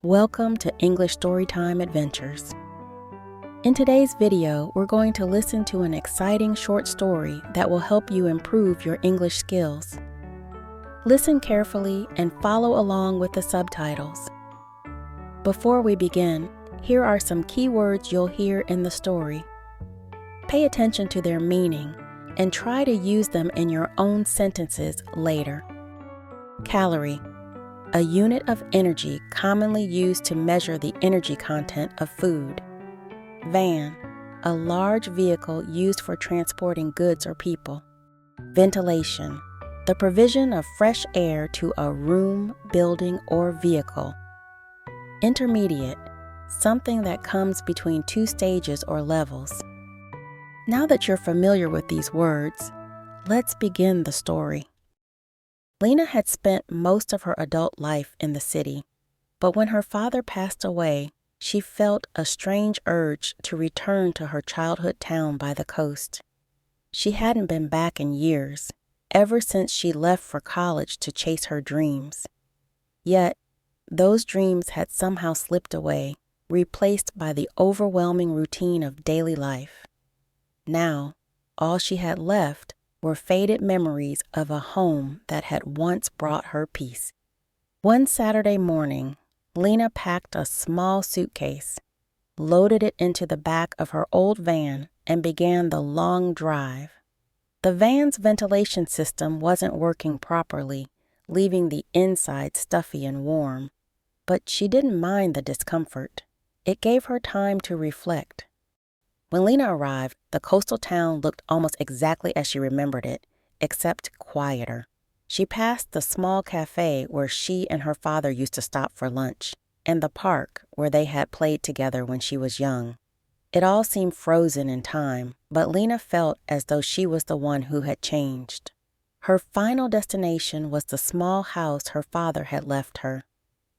Welcome to English Storytime Adventures. In today's video, we're going to listen to an exciting short story that will help you improve your English skills. Listen carefully and follow along with the subtitles. Before we begin, here are some key words you'll hear in the story. Pay attention to their meaning and try to use them in your own sentences later. Calorie. A unit of energy commonly used to measure the energy content of food. Van, a large vehicle used for transporting goods or people. Ventilation, the provision of fresh air to a room, building, or vehicle. Intermediate, something that comes between two stages or levels. Now that you're familiar with these words, let's begin the story. Lena had spent most of her adult life in the city, but when her father passed away, she felt a strange urge to return to her childhood town by the coast. She hadn't been back in years, ever since she left for college to chase her dreams. Yet, those dreams had somehow slipped away, replaced by the overwhelming routine of daily life. Now, all she had left were faded memories of a home that had once brought her peace. One Saturday morning, Lena packed a small suitcase, loaded it into the back of her old van, and began the long drive. The van's ventilation system wasn't working properly, leaving the inside stuffy and warm, but she didn't mind the discomfort. It gave her time to reflect. When Lena arrived, the coastal town looked almost exactly as she remembered it, except quieter. She passed the small cafe where she and her father used to stop for lunch, and the park where they had played together when she was young. It all seemed frozen in time, but Lena felt as though she was the one who had changed. Her final destination was the small house her father had left her.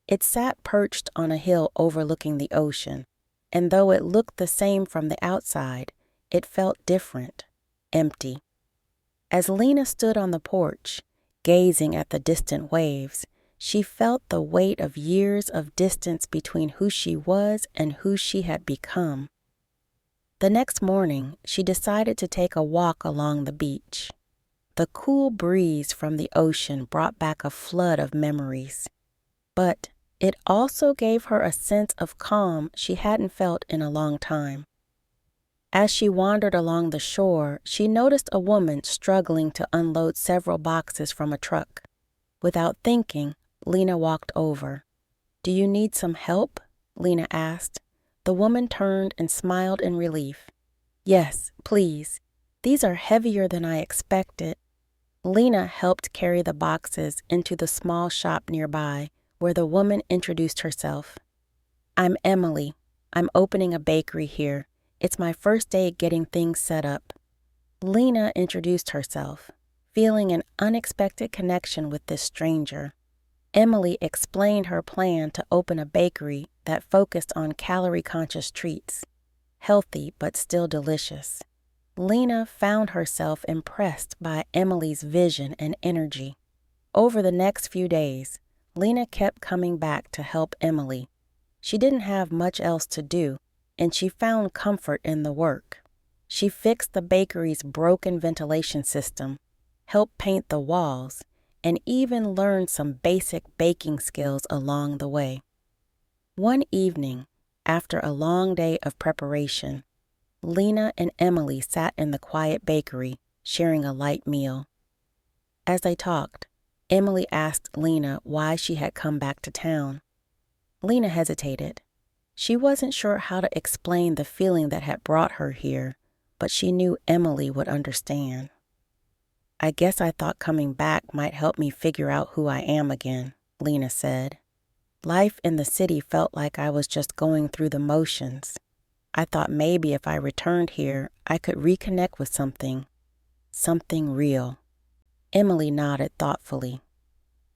It sat perched on a hill overlooking the ocean, and though it looked the same from the outside, it felt different, empty. As Lena stood on the porch, gazing at the distant waves, she felt the weight of years of distance between who she was and who she had become. The next morning, she decided to take a walk along the beach. The cool breeze from the ocean brought back a flood of memories. But it also gave her a sense of calm she hadn't felt in a long time. As she wandered along the shore, she noticed a woman struggling to unload several boxes from a truck. Without thinking, Lena walked over. "Do you need some help?" Lena asked. The woman turned and smiled in relief. "Yes, please. These are heavier than I expected." Lena helped carry the boxes into the small shop nearby, where the woman introduced herself. "I'm Emily. I'm opening a bakery here. It's my first day getting things set up." Lena introduced herself, feeling an unexpected connection with this stranger. Emily explained her plan to open a bakery that focused on calorie-conscious treats, healthy but still delicious. Lena found herself impressed by Emily's vision and energy. Over the next few days, Lena kept coming back to help Emily. She didn't have much else to do, and she found comfort in the work. She fixed the bakery's broken ventilation system, helped paint the walls, and even learned some basic baking skills along the way. One evening, after a long day of preparation, Lena and Emily sat in the quiet bakery, sharing a light meal. As they talked, Emily asked Lena why she had come back to town. Lena hesitated. She wasn't sure how to explain the feeling that had brought her here, but she knew Emily would understand. "I guess I thought coming back might help me figure out who I am again," Lena said. "Life in the city felt like I was just going through the motions. I thought maybe if I returned here, I could reconnect with something real." Emily nodded thoughtfully.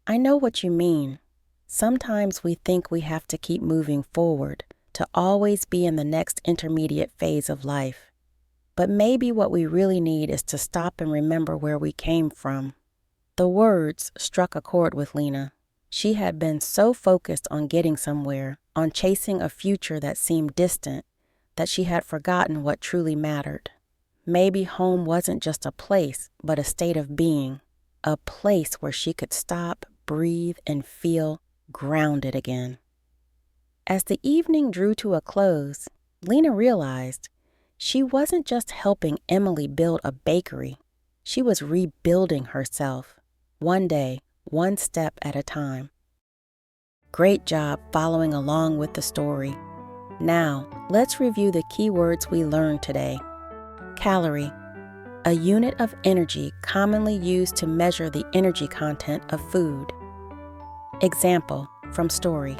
"I know what you mean. Sometimes we think we have to keep moving forward, to always be in the next intermediate phase of life. But maybe what we really need is to stop and remember where we came from." The words struck a chord with Lena. She had been so focused on getting somewhere, on chasing a future that seemed distant, that she had forgotten what truly mattered. Maybe home wasn't just a place, but a state of being, a place where she could stop, breathe, and feel grounded again. As the evening drew to a close, Lena realized she wasn't just helping Emily build a bakery. She was rebuilding herself, one day, one step at a time. Great job following along with the story. Now, let's review the key words we learned today. Calorie, a unit of energy commonly used to measure the energy content of food. Example from story.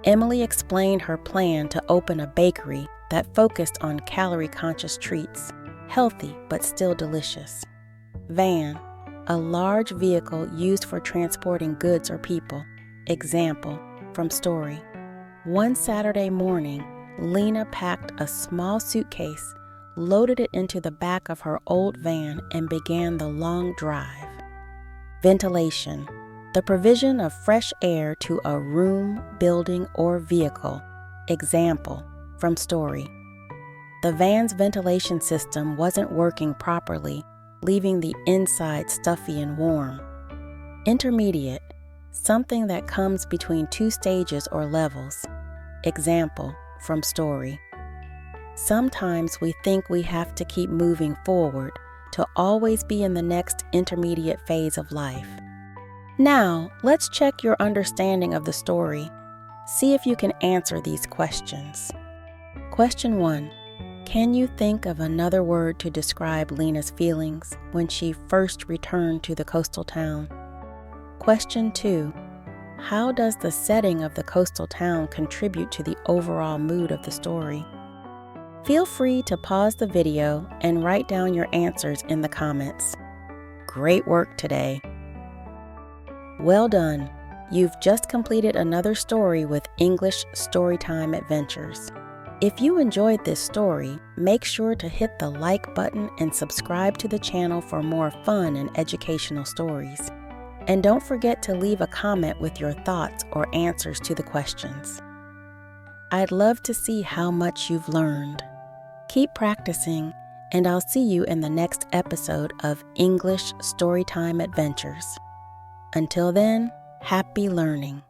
Emily explained her plan to open a bakery that focused on calorie-conscious treats, healthy but still delicious. Van, a large vehicle used for transporting goods or people. Example from story. One Saturday morning, Lena packed a small suitcase, loaded it into the back of her old van, and began the long drive. Ventilation, the provision of fresh air to a room, building, or vehicle. Example from story. The van's ventilation system wasn't working properly, leaving the inside stuffy and warm. Intermediate, something that comes between two stages or levels. Example from story. Sometimes we think we have to keep moving forward to always be in the next intermediate phase of life. Now, let's check your understanding of the story. See if you can answer these questions. Question 1. Can you think of another word to describe Lena's feelings when she first returned to the coastal town? Question 2. How does the setting of the coastal town contribute to the overall mood of the story? Feel free to pause the video and write down your answers in the comments. Great work today. Well done. You've just completed another story with English Storytime Adventures. If you enjoyed this story, make sure to hit the like button and subscribe to the channel for more fun and educational stories. And don't forget to leave a comment with your thoughts or answers to the questions. I'd love to see how much you've learned. Keep practicing, and I'll see you in the next episode of English Storytime Adventures. Until then, happy learning.